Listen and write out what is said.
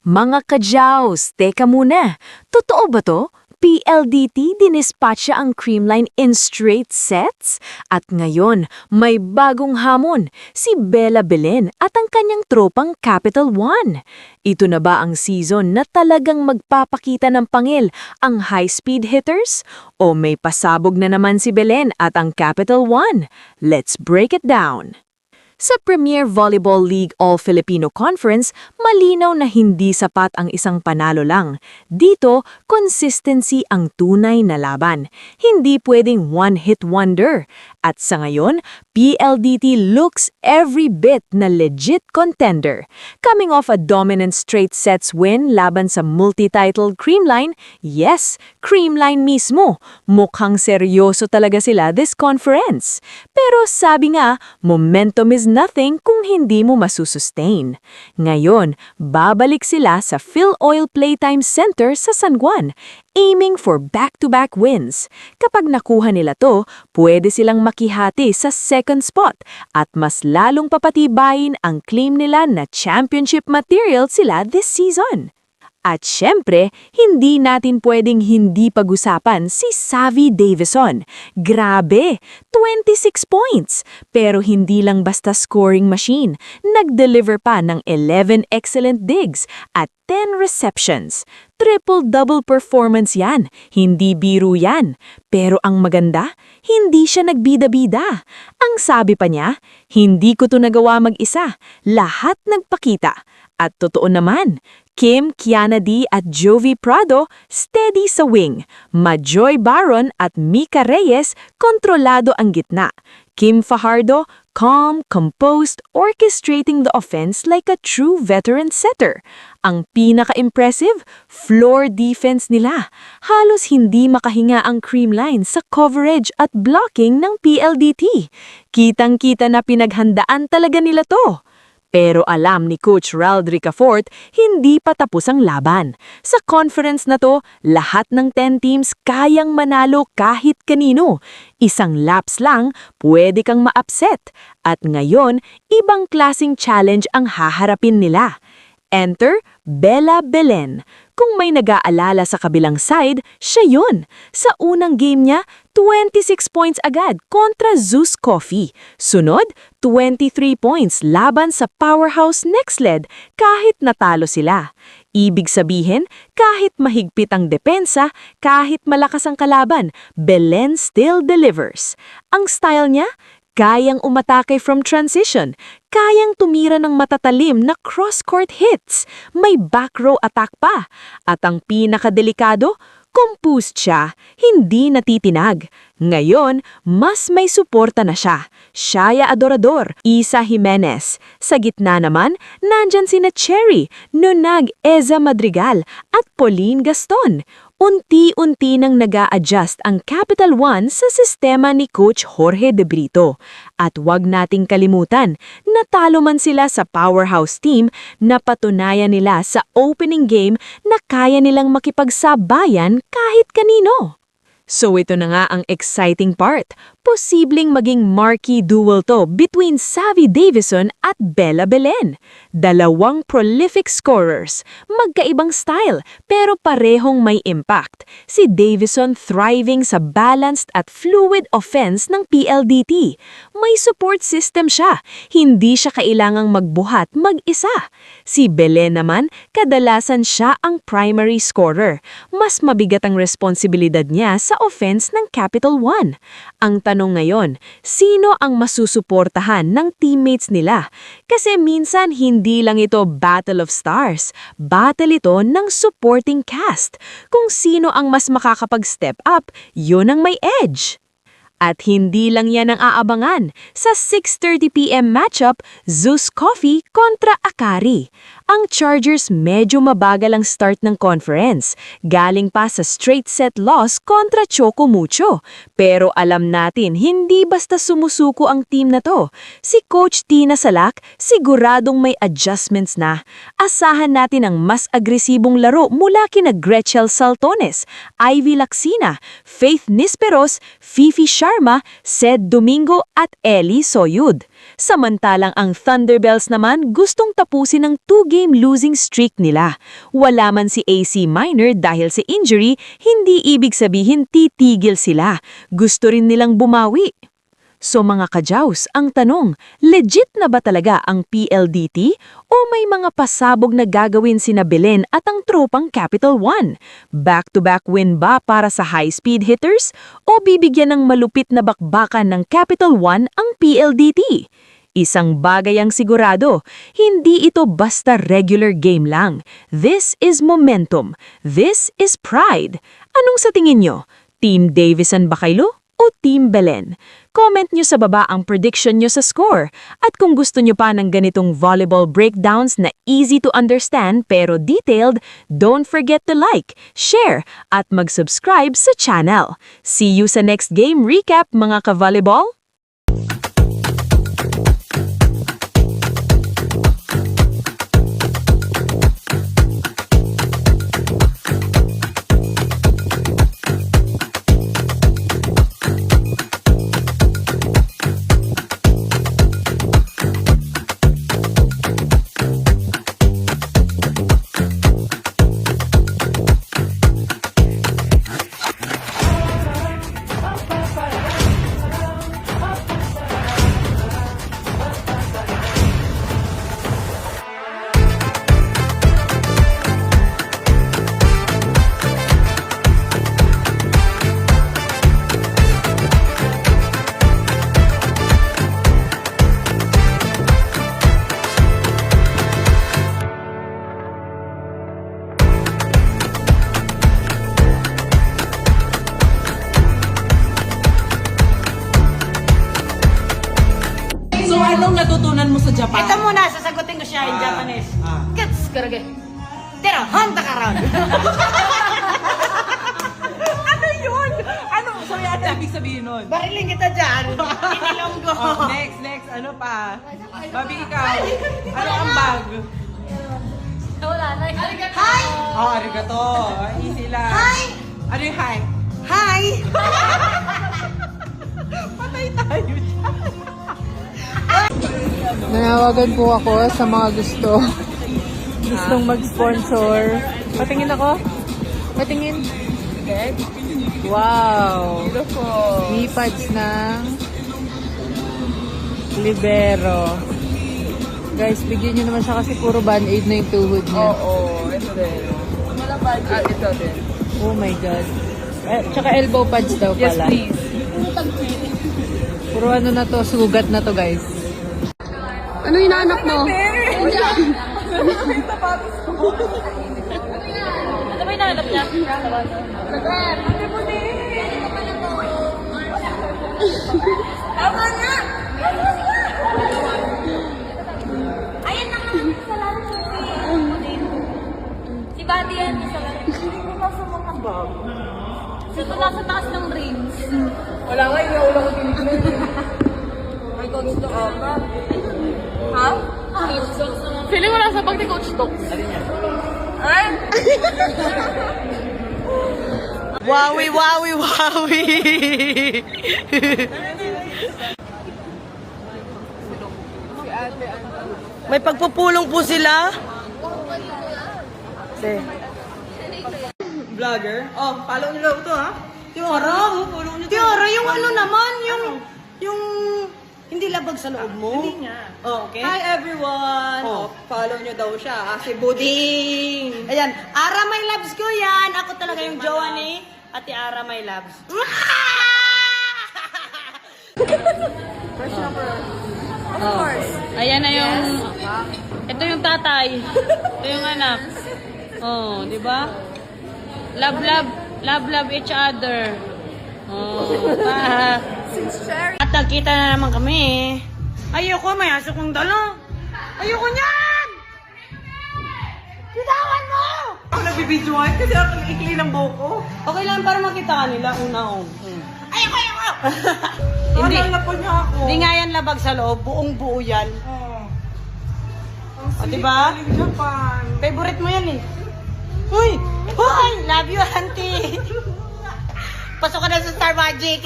Mga kadyaws, teka muna. Totoo ba to? PLDT dinispatcha ang Creamline in straight sets? At ngayon, may bagong hamon, si Bella Belen at ang kanyang tropang Capital One. Ito na ba ang season na talagang magpapakita ng pangil ang high-speed hitters? O may pasabog na naman si Belen at ang Capital One? Let's break it down. Sa Premier Volleyball League All-Filipino Conference, malinaw na hindi sapat ang isang panalo lang. Dito, consistency ang tunay na laban. Hindi pwedeng one-hit wonder. At sa ngayon, PLDT looks every bit na legit contender. Coming off a dominant straight sets win laban sa multi-titled Creamline, yes, Creamline mismo. Mukhang seryoso talaga sila this conference. Pero sabi nga, momentum is nothing kung hindi mo masusustain. Ngayon, babalik sila sa Philoil Playtime Center sa San Juan, aiming for back-to-back wins. Kapag nakuha nila to, pwede silang makihati sa second spot at mas lalong papatibayin ang claim nila na championship material sila this season. At syempre, hindi natin pwedeng hindi pag-usapan si Savvy Davison. Grabe! 26 points! Pero hindi lang basta scoring machine. Nag-deliver pa ng 11 excellent digs at 10 receptions. Triple-double performance yan. Hindi biro yan. Pero ang maganda, hindi siya nagbida-bida. Ang sabi pa niya, hindi ko to nagawa mag-isa. Lahat nagpakita. At totoo naman, Kim, Kiana D at Jovi Prado, steady sa wing. Majoy Baron at Mika Reyes, kontrolado ang gitna. Kim Fajardo, calm, composed, orchestrating the offense like a true veteran setter. Ang pinaka-impressive, floor defense nila. Halos hindi makahinga ang Creamline sa coverage at blocking ng PLDT. Kitang-kita na pinaghandaan talaga nila to. Pero alam ni Coach Rald Ricafort, hindi pa tapos ang laban. Sa conference na to, lahat ng 10 teams kayang manalo kahit kanino. Isang laps lang, pwede kang ma-upset. At ngayon, ibang klasing challenge ang haharapin nila. Enter Bella Belen. Kung may nag-aalala sa kabilang side, siya yun. Sa unang game niya, 26 points agad kontra Zeus Coffee. Sunod, 23 points laban sa Powerhouse Nextled kahit natalo sila. Ibig sabihin, kahit mahigpit ang depensa, kahit malakas ang kalaban, Belen still delivers. Ang style niya, kayang umatake from transition, kayang tumira ng matatalim na cross-court hits, may back row attack pa. At ang pinakadelikado, composed siya, hindi natitinag. Ngayon, mas may suporta na siya. Shaya Adorador, Isa Jimenez. Sa gitna naman, nandyan sina Cherry, Nunag Eza Madrigal at Pauline Gaston. Unti-unti nang nag-a-adjust ang Capital One sa sistema ni Coach Jorge De Brito. At wag nating kalimutan, natalo man sila sa powerhouse team, napatunayan nila sa opening game na kaya nilang makipagsabayan kahit kanino. So ito na nga ang exciting part. Posibleng maging marquee duel to between Savvy Davison at Bella Belen. Dalawang prolific scorers, magkaibang style pero parehong may impact. Si Davison thriving sa balanced at fluid offense ng PLDT. May support system siya, hindi siya kailangang magbuhat mag-isa. Si Belen naman, kadalasan siya ang primary scorer. Mas mabigat ang responsibilidad niya sa offense ng Capital One. Ang tanong ngayon, sino ang masusuportahan ng teammates nila? Kasi minsan hindi lang ito Battle of Stars, battle ito ng supporting cast. Kung sino ang mas makakapag-step up, yun ang may edge. At hindi lang yan ang aabangan. Sa 6:30 PM matchup, Zeus Coffee kontra Akari. Ang Chargers medyo mabagal ang start ng conference. Galing pa sa straight set loss kontra Choco Mucho. Pero alam natin, hindi basta sumusuko ang team na to. Si Coach Tina Salak, siguradong may adjustments na. Asahan natin ang mas agresibong laro mula kina Gretchel Saltones, Ivy Lacsina, Faith Nisperos, Fifi Shaw, Sharma, Sed Domingo at Eli Soyud. Samantalang ang Thunderbells naman gustong tapusin ang 2-game losing streak nila. Wala man si AC Minor dahil sa injury, hindi ibig sabihin titigil sila. Gusto rin nilang bumawi. So mga kajaws, ang tanong, legit na ba talaga ang PLDT o may mga pasabog na gagawin sina Belen at ang tropang Capital One? Back-to-back win ba para sa high-speed hitters o bibigyan ng malupit na bakbakan ng Capital One ang PLDT? Isang bagay ang sigurado, hindi ito basta regular game lang. This is momentum. This is pride. Anong sa tingin nyo? Team Davison ba kayo o Team Belen? Comment nyo sa baba ang prediction nyo sa score. At kung gusto nyo pa ng ganitong volleyball breakdowns na easy to understand pero detailed, don't forget to like, share, at mag-subscribe sa channel. See you sa next game recap mga ka-volleyball! So, anong natutunan mo sa Japan? Ito muna, sasagutin ko siya in Japanese. Gets, karage. Tera, hanta ka ron. Ano yun? Ano? Sorry, ano ibig sabihin nun? Bariling kita dyan. Inilonggo. Oh, next. Ano pa? Babi, ikaw. Ano ang bag? Wala na. Hi! Oh, arigato. Easy lang. Hi! Ano yung hi? Hi! Patay tayo dyan. Nanawagan po ako sa mga gustong mag-sponsor. Patingin ako. Patingin. Wow. Beautiful. Knee-pads ng Libero. Guys, bigyan nyo naman siya kasi puro band-aid na yung tuhod niya. Oo, ito din. Walang budget. Ito din. Oh my God. Tsaka elbow pads daw Yes, pala. please. Puro ano na to, sugat na to guys. Ano hinahanap mo? Ano ba hinahanap niya? Tama na! Ayan na nga, sa laro ko si Buddy yan, sa laro. Hindi nasa mga bag. Sito nasa taas ng rings. Wala nga, yung ulo ko tinignan. May coach to ka. Ha? Feeling mo nasa bag ni Coach Tok. Ay! Wawi, wawi, wawi! May pagpupulong po sila. Vlogger? Oh, follow nyo lang ito, ha? Tiara, Follow nyo to. Tiara, yung ano naman, yung hindi labag sa loob mo. Hindi nga. Oh, okay. Hi everyone! Oh. Oh, follow nyo daw siya. Si Buding! Ayan, Ara My Loves ko yan. Ako talaga yung jowa ni Ate Ara My Loves. Of course. Ayan na yung... Ito yung tatay. Ito yung anak. Oh, di ba? Love each other. Oh, At nagkita na naman kami. Ayoko, may aso kong dala. Ayoko niyan! Bitawan mo! Ako nagbibidyoan kasi ako ikli ng buhok ko. Okay lang para makita ka nila una-on. Ayoko! Hindi. Naalala po niya ako. Hindi nga yan labag sa loob. Buong buo yan. Oh. O, diba? Galing Japan. Favorite mo yan eh. Uy! Uy! Love you, auntie! Pasok ka na sa Star Magic.